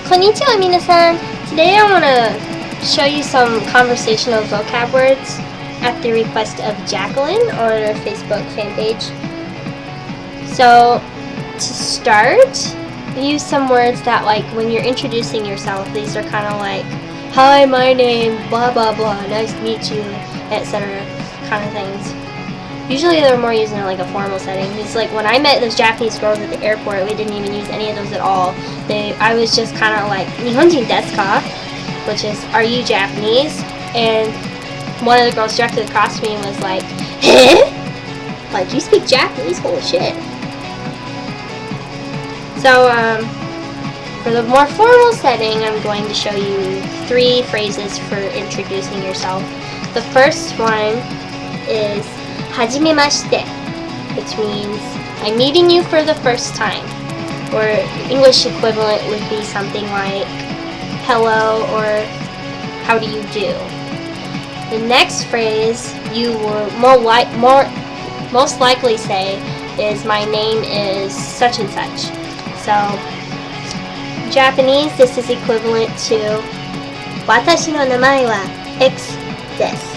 Konnichiwa, minasan. Today I want to show you some conversational vocab words at the request of Jacqueline on our Facebook fan page. So, to start, use some words that, like, when you're introducing yourself, these are kind of like, hi, my name, blah, blah, blah, nice to meet you, etc. kind of things. Usually they're more used in like a formal setting. It's like when I met those Japanese girls at the airport, we didn't even use any of those at all. I was just kind of like, Nihonjin desu ka? Which is, are you Japanese? And one of the girls directly across me was like, eh? Like, you speak Japanese? Holy shit. So, for the more formal setting, I'm going to show you 3 phrases for introducing yourself. The first one is はじめまして, which means I'm meeting you for the first time. Or English equivalent would be something like hello or how do you do. The next phrase you will most likely say is my name is such and such. So, Japanese, this is equivalent to 私の名前は xです.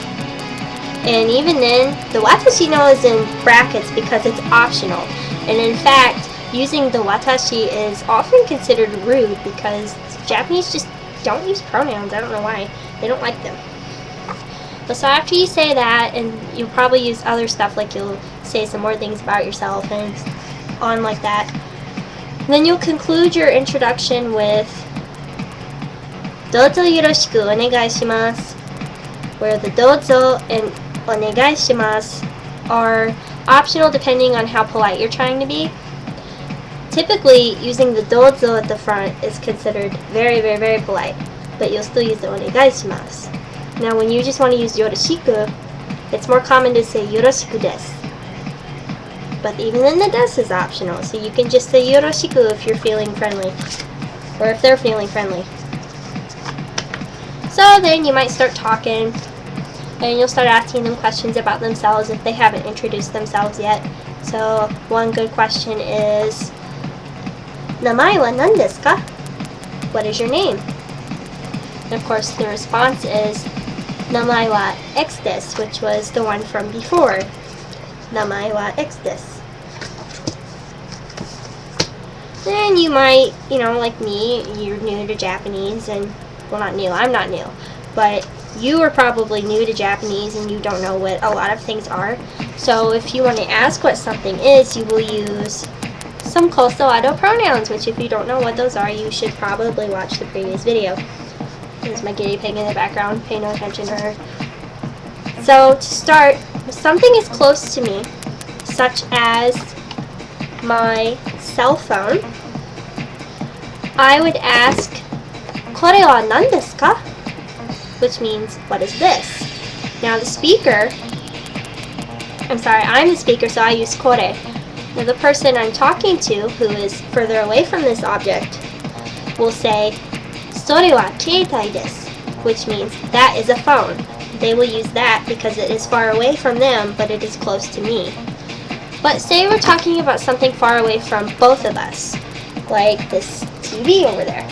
And even then, the watashi no is in brackets because it's optional. And in fact, using the watashi is often considered rude because Japanese just don't use pronouns. I don't know why. They don't like them. But so after you say that, and you'll probably use other stuff, like you'll say some more things about yourself and on like that. Then you'll conclude your introduction with どうぞよろしくお願いします, where the どうぞ and お願いします are optional depending on how polite you're trying to be. Typically, using the どうぞ at the front is considered very, very, very polite, but you'll still use the お願いします. Now, when you just want to use よろしく, it's more common to say よろしくです. But even then, the des is optional, so you can just say よろしく if you're feeling friendly, or if they're feeling friendly. So then you might start talking, and you'll start asking them questions about themselves if they haven't introduced themselves yet. So one good question is, 名前は何ですか? What is your name? And of course the response is, 名前は xです, which was the one from before. 名前はxです. Then you might, like me, you're new to Japanese, and, well, not new, I'm not new, but you are probably new to Japanese and you don't know what a lot of things are. So if you want to ask what something is, you will use some kosoado pronouns, which if you don't know what those are, you should probably watch the previous video. There's my guinea pig in the background, pay no attention to her. So to start, if something is close to me, such as my cell phone, I would ask, これは何ですか? Which means, what is this? Now the speaker, I'm the speaker, so I use kore. Now the person I'm talking to, who is further away from this object, will say, それは携帯です, which means, that is a phone. They will use that because it is far away from them, but it is close to me. But say we're talking about something far away from both of us, like this TV over there.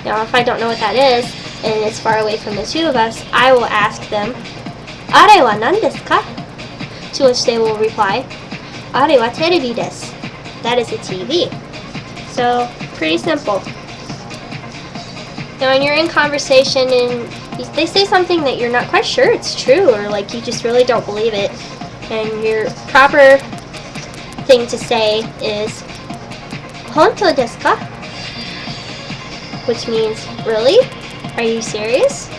Now if I don't know what that is, and it's far away from the two of us, I will ask them, あれは何ですか? To which they will reply, あれはテレビです. That is a TV. So, pretty simple. Now when you're in conversation and they say something that you're not quite sure it's true, or like you just really don't believe it, and your proper thing to say is, 本当ですか? Which means, really? Are you serious?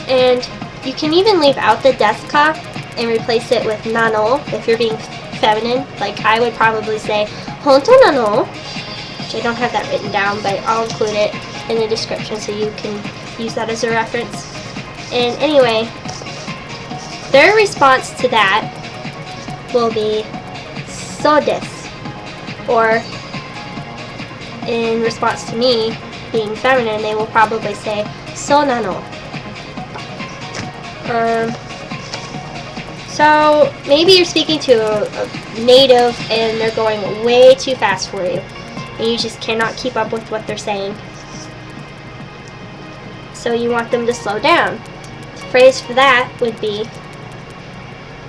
And you can even leave out the desu ka and replace it with nano if you're being feminine. Like I would probably say 本当なの? Which I don't have that written down, but I'll include it in the description so you can use that as a reference. And anyway, their response to that will be そうです. Or in response to me being feminine, they will probably say そうなの. So maybe you're speaking to a native and they're going way too fast for you, and you just cannot keep up with what they're saying. so you want them to slow down. The phrase for that would be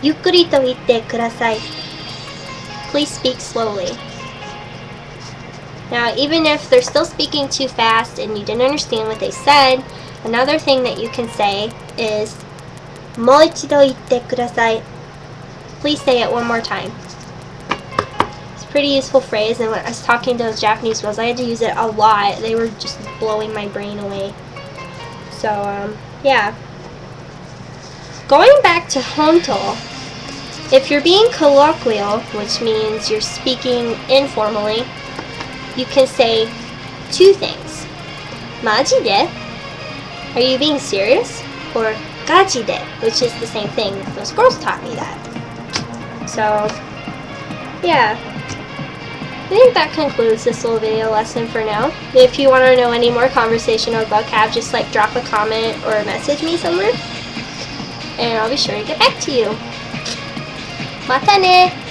ゆっくりと言ってください. Please speak slowly. Now, even if they're still speaking too fast and you didn't understand what they said, another thing that you can say is もう一度言ってください. Please say it one more time. It's a pretty useful phrase, and when I was talking to those Japanese girls, I had to use it a lot. They were just blowing my brain away. So, yeah. Going back to honto, if you're being colloquial, which means you're speaking informally, you can say two things. マジで? Are you being serious? Or ガチで, which is the same thing. Those girls taught me that. So, yeah. I think that concludes this little video lesson for now. If you want to know any more conversational vocab, just like drop a comment or message me somewhere, and I'll be sure to get back to you. またね!